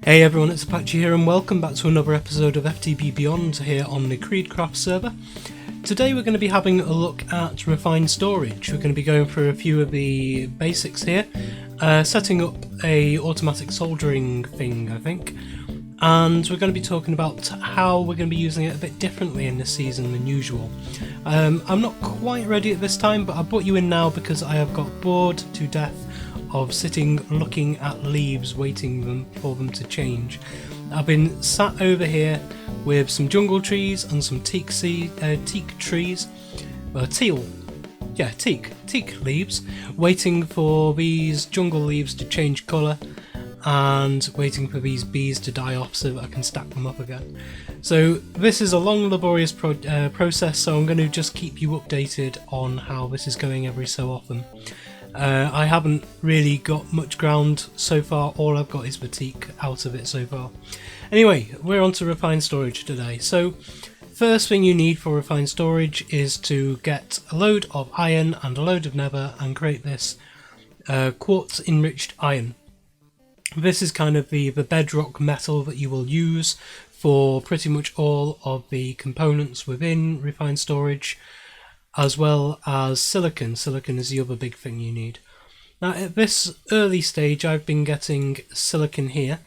Hey everyone, it's Apache here and welcome back to another episode of FTB Beyond here on the CreedCraft server. Today we're going to be having a look at refined storage. We're going to be going through a few of the basics here, setting up a automatic soldering thing I think, and we're going to be talking about how we're going to be using it a bit differently in this season than usual. I'm not quite ready at this time, but I brought you in now because I have got bored to death of sitting looking at leaves waiting for them to change. I've been sat over here with some jungle trees and some teak trees, teak leaves, waiting for these jungle leaves to change colour and waiting for these bees to die off so that I can stack them up again. So this is a long laborious process, so I'm going to just keep you updated on how this is going every so often. I haven't really got much ground so far, all I've got is the teak out of it so far. Anyway, we're on to refined storage today. So first thing you need for refined storage is to get a load of iron and a load of nether and create this quartz enriched iron. This is kind of the bedrock metal that you will use for pretty much all of the components within refined storage, as well as silicon. Silicon is the other big thing you need. Now at this early stage I've been getting silicon here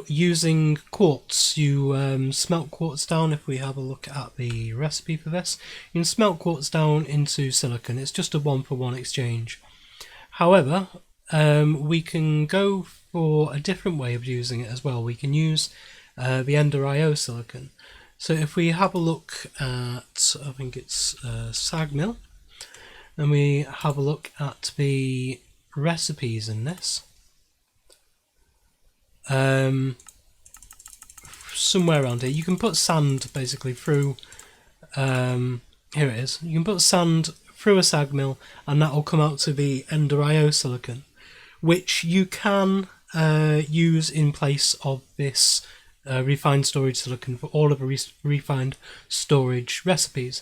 using quartz. You smelt quartz down. If we have a look at the recipe for this, you can smelt quartz down into silicon. It's just a 1-for-1 exchange. However, we can go for a different way of using it as well. We can use the Ender IO silicon. So if we have a look at, I think it's sag mill, and we have a look at the recipes in this, somewhere around here, you can put sand basically through, here it is, you can put sand through a sag mill and that will come out to the Ender IO silicon, which you can use in place of this refined storage silicon for all of the refined storage recipes.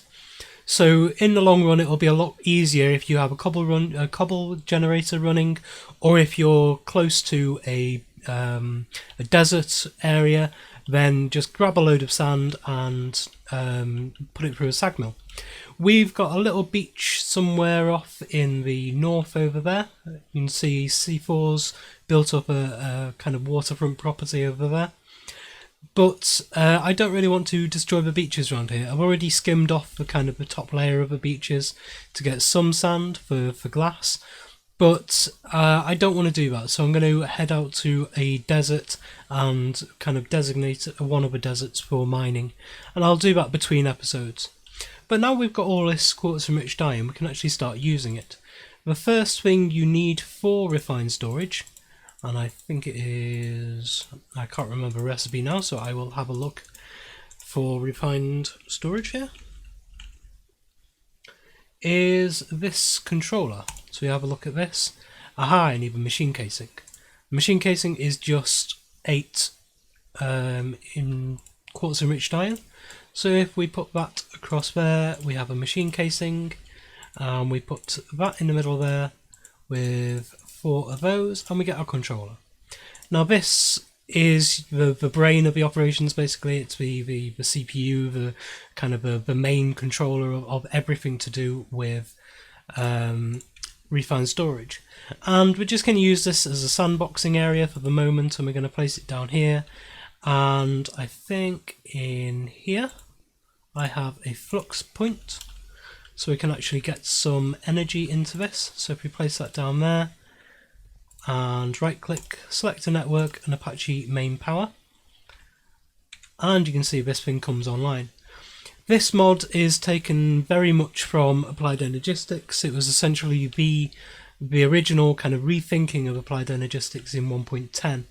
So in the long run it will be a lot easier if you have a cobble generator running, or if you're close to a desert area, then just grab a load of sand and put it through a sag mill. We've got a little beach somewhere off in the north over there. You can see C4's built up a kind of waterfront property over there. But I don't really want to destroy the beaches around here. I've already skimmed off the kind of the top layer of the beaches to get some sand for glass, but I don't want to do that. So I'm going to head out to a desert and kind of designate one of the deserts for mining, and I'll do that between episodes. But now we've got all this quartz enriched iron, we can actually start using it. The first thing you need for refined storage, and I think it is, I can't remember the recipe now, so I will have a look for refined storage here, is this controller. So we have a look at this. Aha, I need a machine casing. Machine casing is just 8 in quartz enriched iron. So if we put that across there, we have a machine casing, and we put that in the middle there with 4 of those, and we get our controller. Now this is the brain of the operations basically. It's the CPU, the kind of the main controller of everything to do with refined storage. And we're just going to use this as a sandboxing area for the moment, and we're going to place it down here. And I think in here I have a flux point, so we can actually get some energy into this. So if we place that down there, and right click, select a network and Apache main power, and you can see this thing comes online. This mod is taken very much from Applied Energistics. It was essentially the original kind of rethinking of Applied Energistics in 1.10,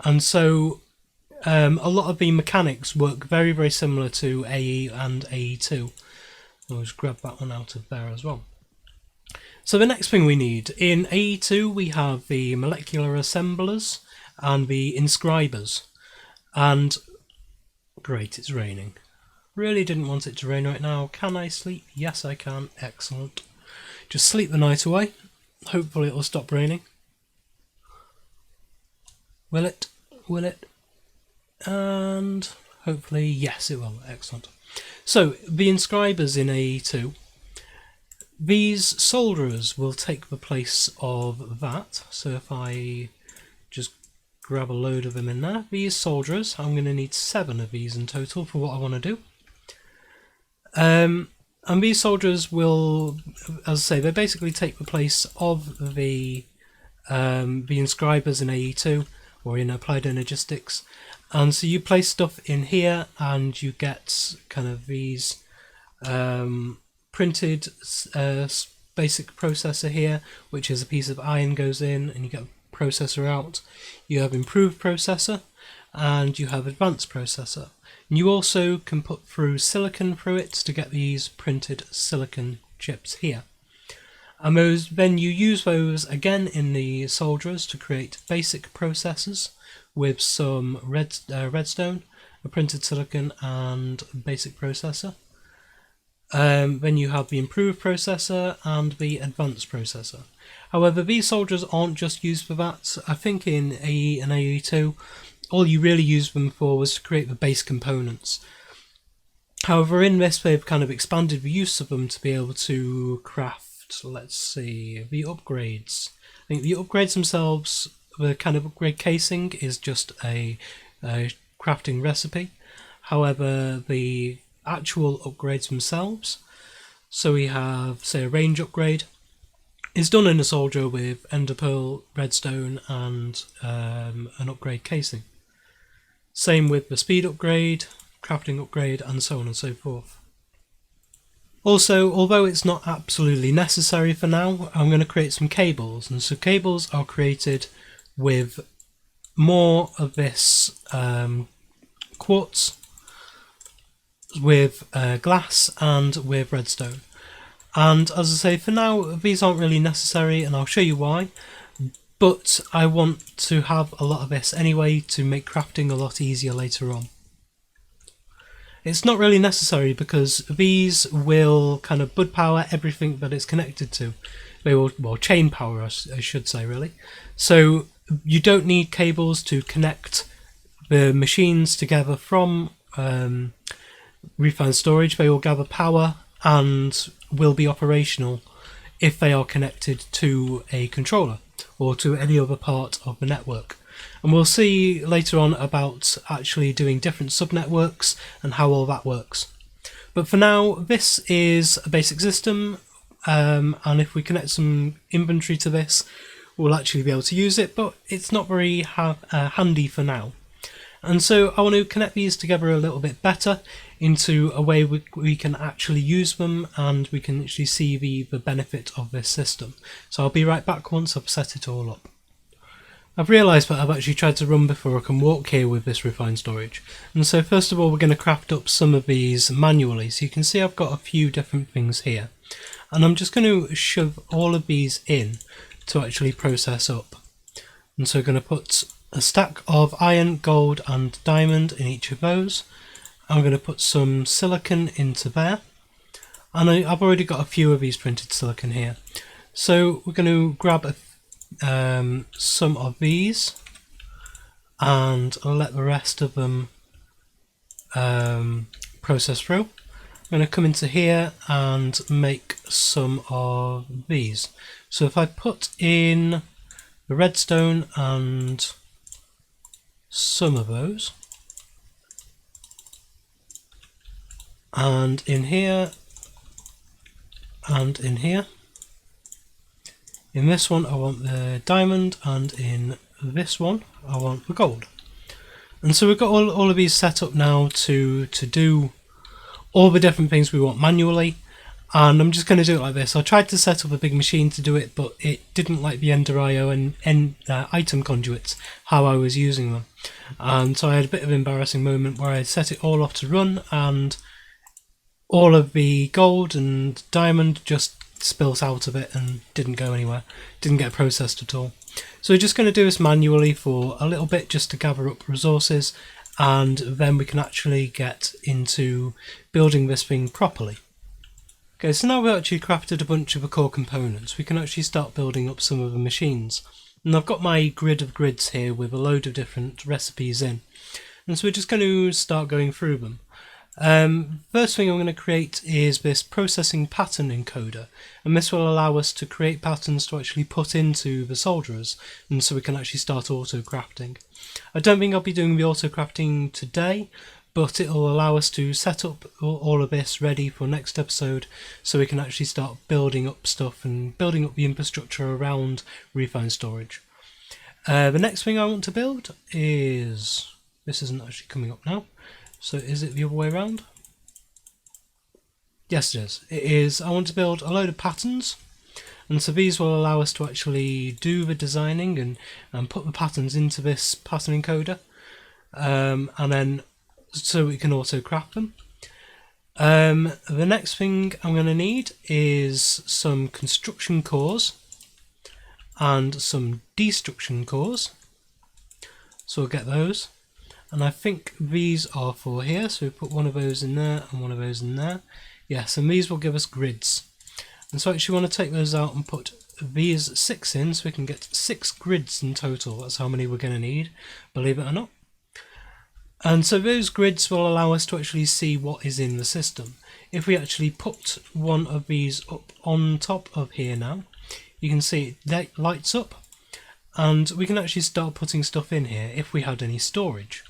and so a lot of the mechanics work very, very similar to AE and AE2. I'll just grab that one out of there as well. So the next thing we need, in AE2 we have the molecular assemblers and the inscribers. And great, it's raining. Really didn't want it to rain right now. Can I sleep? Yes I can. Excellent. Just sleep the night away. Hopefully it'll stop raining. Will it? will it? And hopefully, yes, it will. Excellent. So the inscribers in AE2, these solderers will take the place of that. So if I just grab a load of them in there, these solderers, I'm going to need 7 of these in total for what I want to do. And these solderers will, as I say, they basically take the place of the inscribers in AE2 or in Applied Energistics. And so you place stuff in here and you get kind of these printed basic processor here, which is a piece of iron goes in and you get a processor out. You have improved processor and you have advanced processor. And you also can put through silicon through it to get these printed silicon chips here. And then you use those again in the solderers to create basic processors with some redstone, a printed silicon and basic processor. Then you have the improved processor and the advanced processor. However, these solderers aren't just used for that. I think in AE and AE2, all you really used them for was to create the base components. However, in this they've kind of expanded the use of them to be able to craft, let's see, the upgrades. I think the upgrades themselves, the kind of upgrade casing is just a crafting recipe. However, the actual upgrades themselves, so we have, say, a range upgrade, is done in a soldier with ender pearl, redstone and an upgrade casing. Same with the speed upgrade, crafting upgrade and so on and so forth. Also, although it's not absolutely necessary for now, I'm going to create some cables, and so cables are created with more of this quartz, with glass and with redstone. And as I say, for now these aren't really necessary and I'll show you why, but I want to have a lot of this anyway to make crafting a lot easier later on. It's not really necessary because these will kind of bud power everything that it's connected to. They will, well, chain power I should say really. So you don't need cables to connect the machines together from refined storage. They will gather power and will be operational if they are connected to a controller or to any other part of the network. And we'll see later on about actually doing different subnetworks and how all that works. But for now, this is a basic system, and if we connect some inventory to this, we'll actually be able to use it, but it's not very handy for now. And so I want to connect these together a little bit better into a way we can actually use them and we can actually see the benefit of this system. So I'll be right back once I've set it all up. I've realised that I've actually tried to run before I can walk here with this refined storage. And so first of all we're going to craft up some of these manually. So you can see I've got a few different things here. And I'm just going to shove all of these in to actually process up. And so we're going to put a stack of iron, gold and diamond in each of those. I'm going to put some silicon into there, and I've already got a few of these printed silicon here. So we're going to grab some of these and I'll let the rest of them process through. I'm going to come into here and make some of these. So if I put in the redstone and some of those, and in here and in here, in this one I want the diamond and in this one I want the gold. And so we've got all of these set up now to do all the different things we want manually, and I'm just going to do it like this. I tried to set up a big machine to do it, but it didn't like the Ender IO and item conduits, how I was using them. And so I had a bit of an embarrassing moment where I set it all off to run and all of the gold and diamond just spills out of it and didn't go anywhere, didn't get processed at all. So we're just going to do this manually for a little bit just to gather up resources, and then we can actually get into building this thing properly. Okay, so now we've actually crafted a bunch of the core components, we can actually start building up some of the machines. And I've got my grid of grids here with a load of different recipes in. And so we're just going to start going through them. First thing I'm going to create is this processing pattern encoder, and this will allow us to create patterns to actually put into the solderers, and so we can actually start auto crafting. I don't think I'll be doing the auto crafting today, but it'll allow us to set up all of this ready for next episode, so we can actually start building up stuff and building up the infrastructure around refined storage. The next thing I want to build is, this isn't actually coming up now, so is it the other way around? Yes, it is. It is. I want to build a load of patterns, and so these will allow us to actually do the designing and put the patterns into this pattern encoder, and then so we can auto craft them. The next thing I'm going to need is some construction cores and some destruction cores, so we'll get those. And I think these are for here, so we put one of those in there and one of those in there. Yes, and these will give us grids. And so I actually want to take those out and put these 6 in, so we can get 6 grids in total. That's how many we're going to need, believe it or not. And so those grids will allow us to actually see what is in the system. If we actually put one of these up on top of here now, you can see it lights up, and we can actually start putting stuff in here if we had any storage.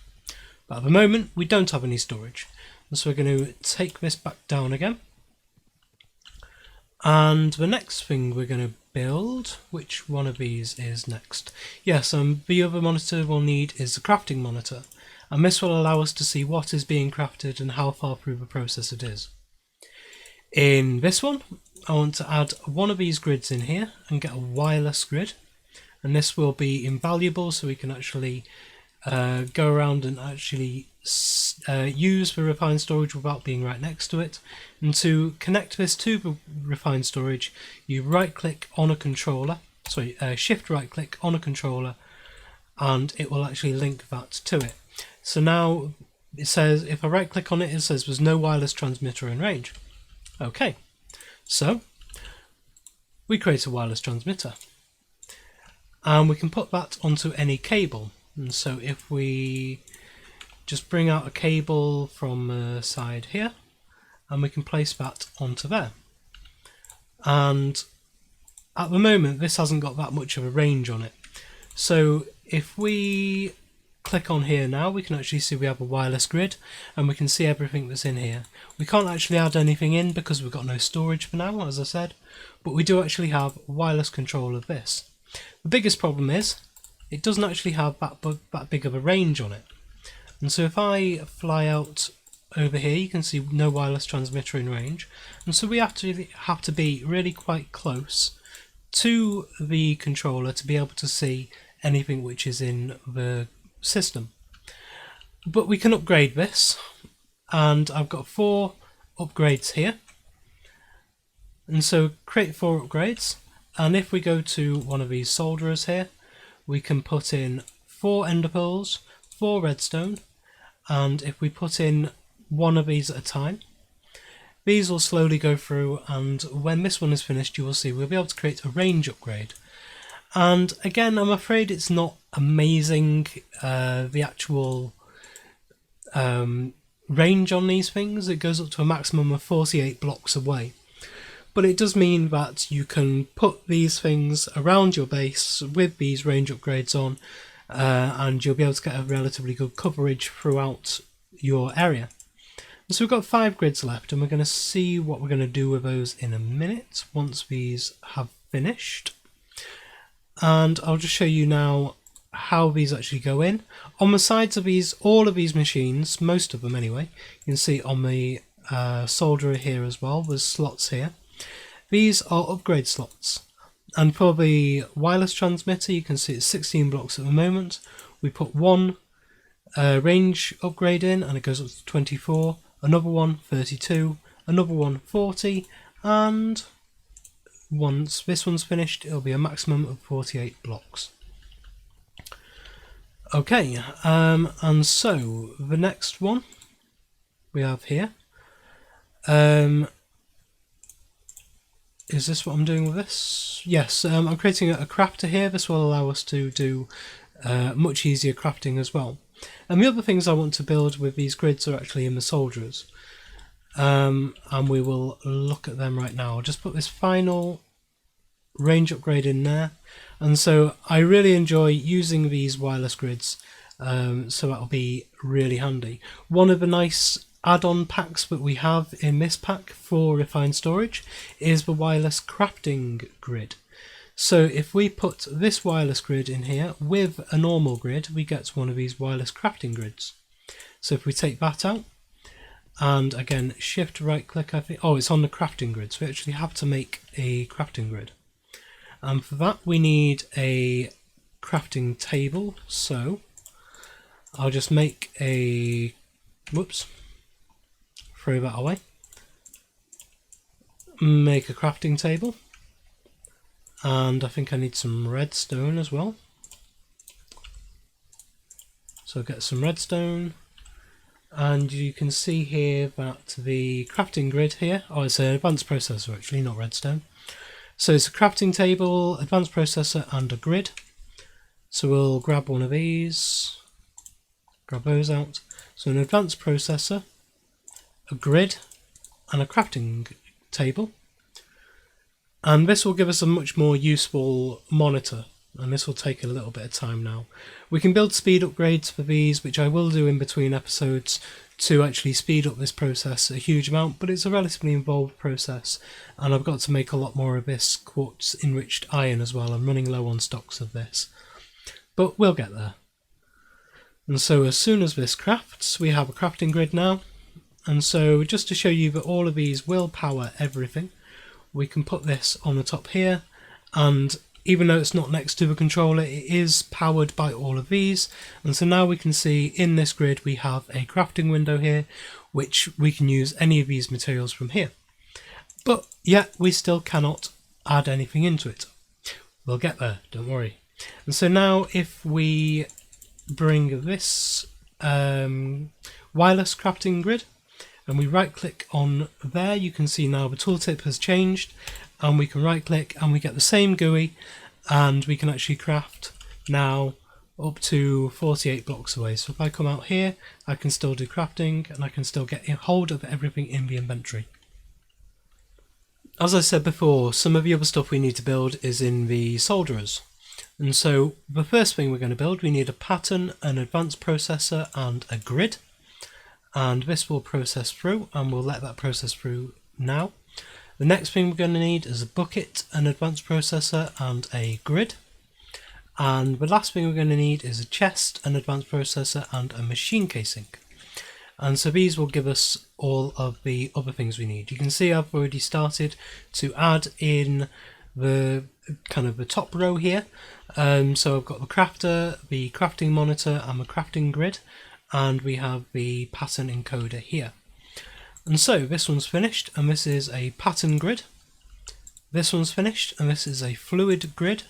But at the moment we don't have any storage, and so we're going to take this back down again. And the next thing we're going to build, which one of these is next? Yes, the other monitor we'll need is the crafting monitor, and this will allow us to see what is being crafted and how far through the process it is. In this one, I want to add one of these grids in here and get a wireless grid, and this will be invaluable, so we can actually go around and actually use the refined storage without being right next to it. And to connect this to the refined storage, you right click on a controller, shift right click on a controller, and it will actually link that to it. So now it says, if I right click on it, it says there's no wireless transmitter in range. Okay, so we create a wireless transmitter, and we can put that onto any cable. And so if we just bring out a cable from the side here, and we can place that onto there. And at the moment this hasn't got that much of a range on it. So if we click on here now, we can actually see we have a wireless grid, and we can see everything that's in here. We can't actually add anything in because we've got no storage for now, as I said, but we do actually have wireless control of this. The biggest problem is it doesn't actually have that big of a range on it. And so if I fly out over here, you can see no wireless transmitter in range, and so we have to be really quite close to the controller to be able to see anything which is in the system. But we can upgrade this, and I've got 4 upgrades here, and so create 4 upgrades. And if we go to one of these solderers here, we can put in 4 ender pearls, 4 redstone, and if we put in one of these at a time, these will slowly go through, and when this one is finished, you will see we'll be able to create a range upgrade. And again, I'm afraid it's not amazing, the actual range on these things. It goes up to a maximum of 48 blocks away. But it does mean that you can put these things around your base with these range upgrades on, and you'll be able to get a relatively good coverage throughout your area. So we've got 5 grids left, and we're going to see what we're going to do with those in a minute once these have finished. And I'll just show you now how these actually go in. On the sides of these, all of these machines, most of them anyway, you can see on the solderer here as well, there's slots here. These are upgrade slots, and for the wireless transmitter you can see it's 16 blocks at the moment. We put one range upgrade in and it goes up to 24, another one 32, another one 40, and once this one's finished it'll be a maximum of 48 blocks. Okay, and so the next one we have here, is this what I'm doing with this? Yes, I'm creating a crafter here. This will allow us to do much easier crafting as well. And the other things I want to build with these grids are actually in the solderers. And we will look at them right now. I'll just put this final range upgrade in there. And so I really enjoy using these wireless grids, so that'll be really handy. One of the nice add-on packs that we have in this pack for refined storage is the wireless crafting grid. So if we put this wireless grid in here with a normal grid, we get one of these wireless crafting grids. So if we take that out, and again shift right click, I think, oh, it's on the crafting grid, so we actually have to make a crafting grid. And for that we need a crafting table, so I'll just make a, whoops, throw that away, make a crafting table, and I think I need some redstone as well. So get some redstone, and you can see here that the crafting grid here, oh, it's an advanced processor actually, not redstone. So it's a crafting table, advanced processor and a grid. So we'll grab one of these, grab those out. So an advanced processor, a grid and a crafting table. And this will give us a much more useful monitor, and this will take a little bit of time now. We can build speed upgrades for these, which I will do in between episodes to actually speed up this process a huge amount, but it's a relatively involved process, and I've got to make a lot more of this quartz enriched iron as well. I'm running low on stocks of this, but we'll get there. And so as soon as this crafts, we have a crafting grid now, and so just to show you that all of these will power everything, we can put this on the top here, and even though it's not next to the controller, it is powered by all of these. And so now we can see in this grid we have a crafting window here, which we can use any of these materials from here. But yet we still cannot add anything into it. We'll get there, don't worry. And so now if we bring this wireless crafting grid and we right click on there, you can see now the tooltip has changed, and we can right click and we get the same GUI, and we can actually craft now up to 48 blocks away. So if I come out here, I can still do crafting and I can still get hold of everything in the inventory. As I said before, some of the other stuff we need to build is in the solderers. And so the first thing we're going to build, we need a pattern, an advanced processor and a grid. And this will process through, and we'll let that process through now. The next thing we're going to need is a bucket, an advanced processor and a grid. And the last thing we're going to need is a chest, an advanced processor and a machine casing. And so these will give us all of the other things we need. You can see I've already started to add in the kind of the top row here. So I've got the crafter, the crafting monitor and the crafting grid, and we have the pattern encoder here. And so this one's finished, and this is a pattern grid. This one's finished, and this is a fluid grid.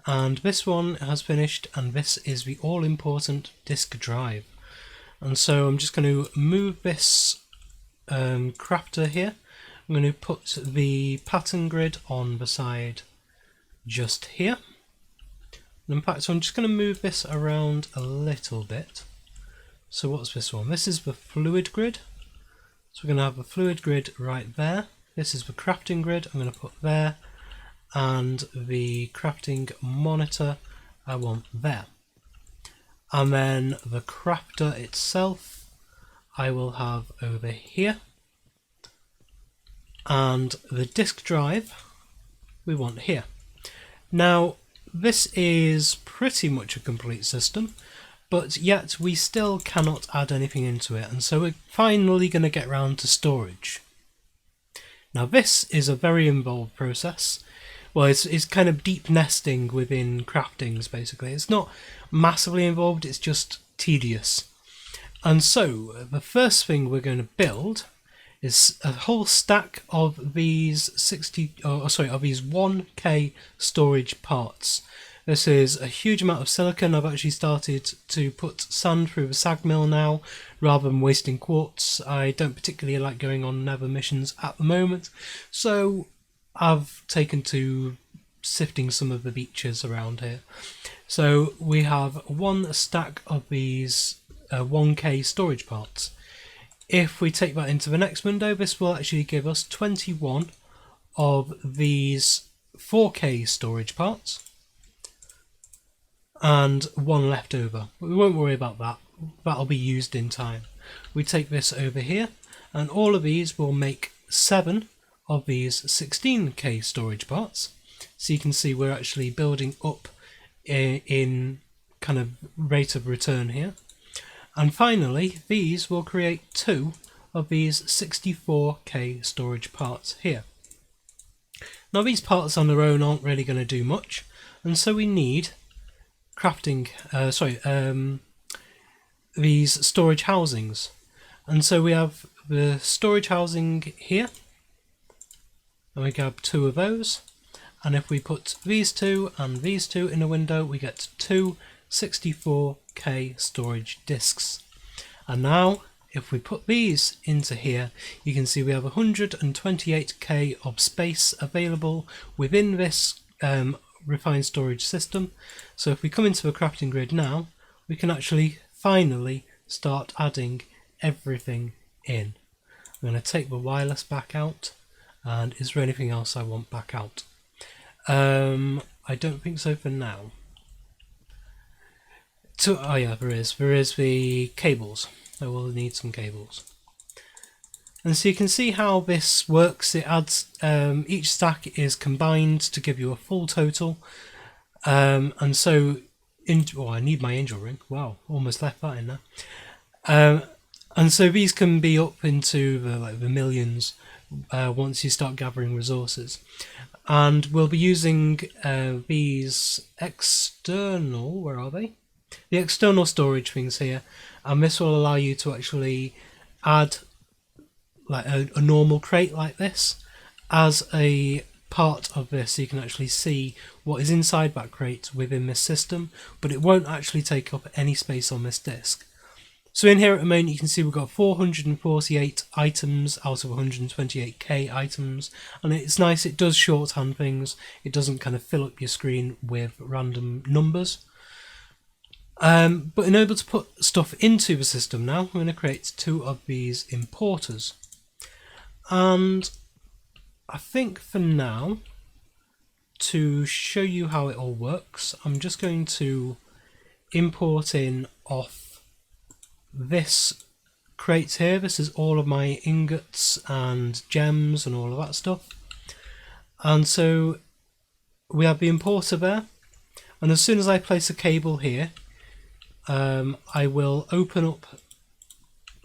And this one has finished, and this is the all-important disk drive. And so I'm just going to move this crafter here. I'm going to put the pattern grid on the side just here. And in fact, so I'm just going to move this around a little bit. So what's this one? This is the fluid grid. So we're going to have a fluid grid right there. This is the crafting grid I'm going to put there, and the crafting monitor I want there. And then the crafter itself I will have over here, and the disk drive we want here. Now this is pretty much a complete system, but yet we still cannot add anything into it, and so we're finally going to get round to storage. Now this is a very involved process. Well, it's kind of deep nesting within craftings basically. It's not massively involved, it's just tedious. And so the first thing we're going to build is a whole stack of these of these 1K storage parts. This is a huge amount of silicon. I've actually started to put sand through the sag mill now, rather than wasting quartz. I don't particularly like going on nether missions at the moment, so I've taken to sifting some of the beaches around here. So we have one stack of these 1K storage parts. If we take that into the next window, this will actually give us 21 of these 4K storage parts and one left over. But we won't worry about that, that'll be used in time. We take this over here and all of these will make 7 of these 16K storage parts. So you can see we're actually building up in kind of rate of return here. And finally, these will create 2 of these 64K storage parts here. Now these parts on their own aren't really going to do much, and so we need these storage housings. And so we have the storage housing here, and we grab 2 of those. And if we put these 2 and these 2 in a window, we get 2 64K storage disks. And now, if we put these into here, you can see we have 128K of space available within this refined storage system. So if we come into the crafting grid now, we can actually finally start adding everything in. I'm going to take the wireless back out, and is there anything else I want back out? I don't think so for now. Oh yeah, there is the cables. I will need some cables. And so you can see how this works. It adds, each stack is combined to give you a full total. And so, I need my angel ring. Wow, almost left that in there. And so these can be up into the millions once you start gathering resources. And we'll be using these external, where are they? The external storage things here, and this will allow you to actually add like a normal crate like this as a part of this, so you can actually see what is inside that crate within this system, but it won't actually take up any space on this disk. So in here at the moment you can see we've got 448 items out of 128k items, and it's nice, it does shorthand things, it doesn't kind of fill up your screen with random numbers. But in order to put stuff into the system now, I'm going to create 2 of these importers. And I think for now, to show you how it all works, I'm just going to import in off this crate here. This is all of my ingots and gems and all of that stuff. And so we have the importer there, and as soon as I place a cable here, I will open up,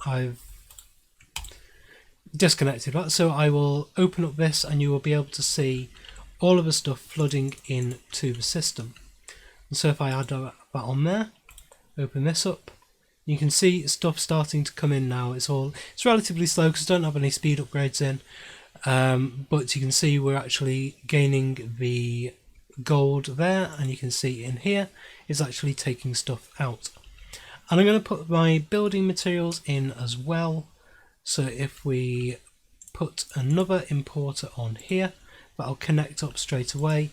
I've disconnected that, so I will open up this and you will be able to see all of the stuff flooding into the system. And so if I add that on there, open this up, you can see stuff starting to come in now. It's relatively slow because I don't have any speed upgrades in, but you can see we're actually gaining the gold there, and you can see in here is actually taking stuff out. And I'm going to put my building materials in as well. So if we put another importer on here, that'll connect up straight away,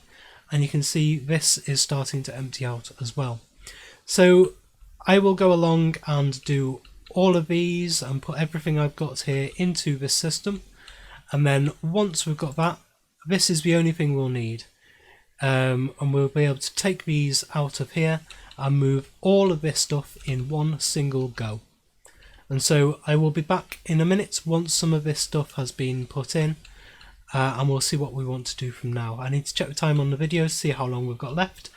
and you can see this is starting to empty out as well. So I will go along and do all of these and put everything I've got here into this system, and then once we've got that, this is the only thing we'll need. And we'll be able to take these out of here and move all of this stuff in one single go. And so I will be back in a minute once some of this stuff has been put in, and we'll see what we want to do from now. I need to check the time on the video to see how long we've got left.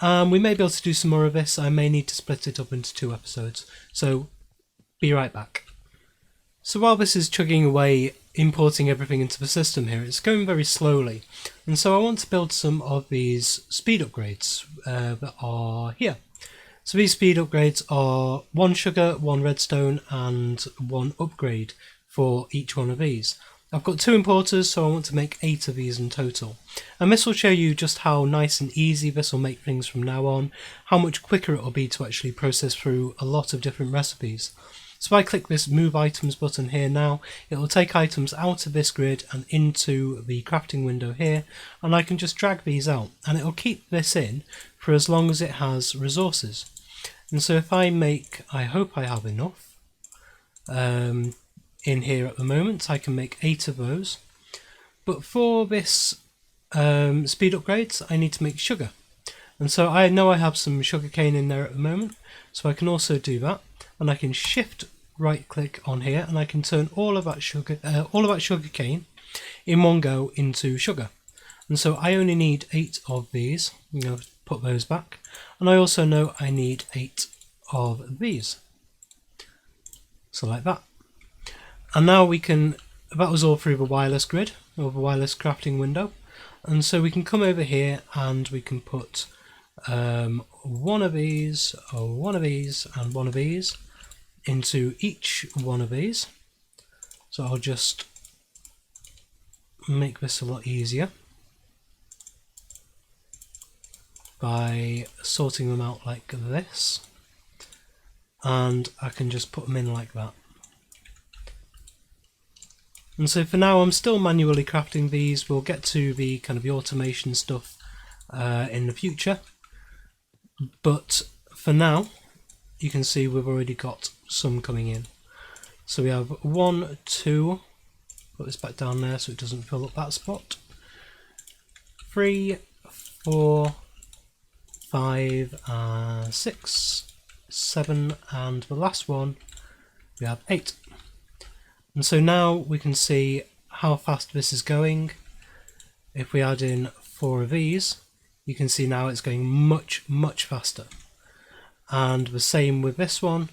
We may be able to do some more of this. I may need to split it up into 2 episodes, so be right back. So while this is chugging away, importing everything into the system here, it's going very slowly, and so I want to build some of these speed upgrades that are here. So these speed upgrades are 1 sugar, 1 redstone and 1 upgrade for each one of these. I've got 2 importers, so I want to make 8 of these in total. And this will show you just how nice and easy this will make things from now on, how much quicker it will be to actually process through a lot of different recipes. So if I click this move items button here now, it will take items out of this grid and into the crafting window here, and I can just drag these out and it will keep this in for as long as it has resources. And so if I make, I hope I have enough in here at the moment, I can make 8 of those. But for this speed upgrades, I need to make sugar. And so I know I have some sugar cane in there at the moment, so I can also do that, and I can shift right click on here and I can turn all of that sugar cane in one go into sugar. And so I only need 8 of these. I'm going to put those back, and I also know I need 8 of these. So like that. And now we can, that was all through the wireless grid, or the wireless crafting window. And so we can come over here and we can put one of these, and one of these into each one of these. So I'll just make this a lot easier by sorting them out like this, and I can just put them in like that. And so for now I'm still manually crafting these. We'll get to the kind of the automation stuff in the future, but for now you can see we've already got some coming in. So we have 1, 2, put this back down there so it doesn't fill up that spot, 3, 4, 5, 6, 7, and the last one we have 8. And so now we can see how fast this is going. If we add in 4 of these, you can see now it's going much faster. And the same with this one,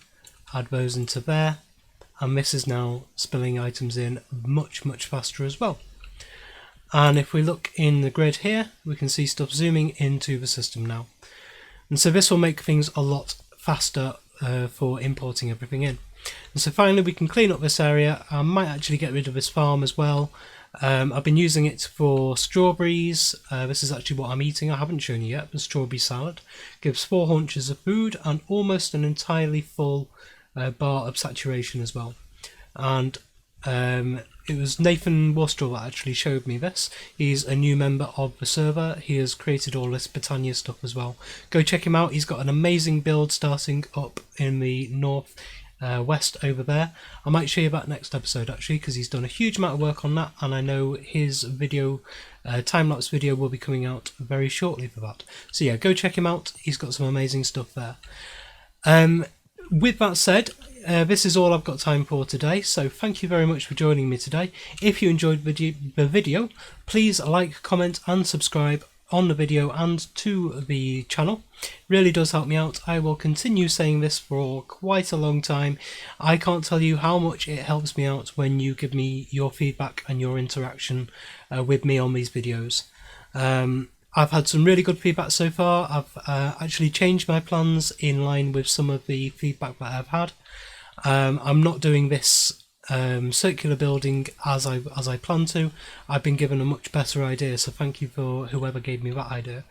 add those into there, and this is now spilling items in much faster as well. And if we look in the grid here, we can see stuff zooming into the system now. And so this will make things a lot faster for importing everything in. And so finally we can clean up this area. I might actually get rid of this farm as well. I've been using it for strawberries. This is actually what I'm eating. I haven't shown you yet, but strawberry salad. Gives 4 haunches of food and almost an entirely full bar of saturation as well. And it was Nathan Wastrel that actually showed me this. He's a new member of the server. He has created all this Britannia stuff as well. Go check him out. He's got an amazing build starting up in the north west over there. I might show you that next episode actually, because he's done a huge amount of work on that, and I know his video, time-lapse video, will be coming out very shortly for that. So yeah, go check him out. He's got some amazing stuff there. With that said, this is all I've got time for today, so thank you very much for joining me today. If you enjoyed the video, please like, comment and subscribe on the video and to the channel. It really does help me out. I will continue saying this for quite a long time. I can't tell you how much it helps me out when you give me your feedback and your interaction with me on these videos. I've had some really good feedback so far. I've actually changed my plans in line with some of the feedback that I've had. I'm not doing this circular building as I plan to. I've been given a much better idea, so thank you for whoever gave me that idea.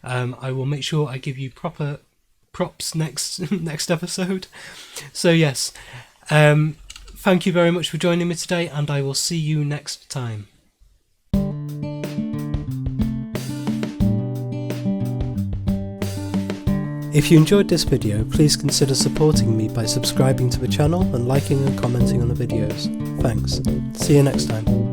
I will make sure I give you proper props next episode. So yes, thank you very much for joining me today, and I will see you next time. If you enjoyed this video, please consider supporting me by subscribing to the channel and liking and commenting on the videos. Thanks. See you next time.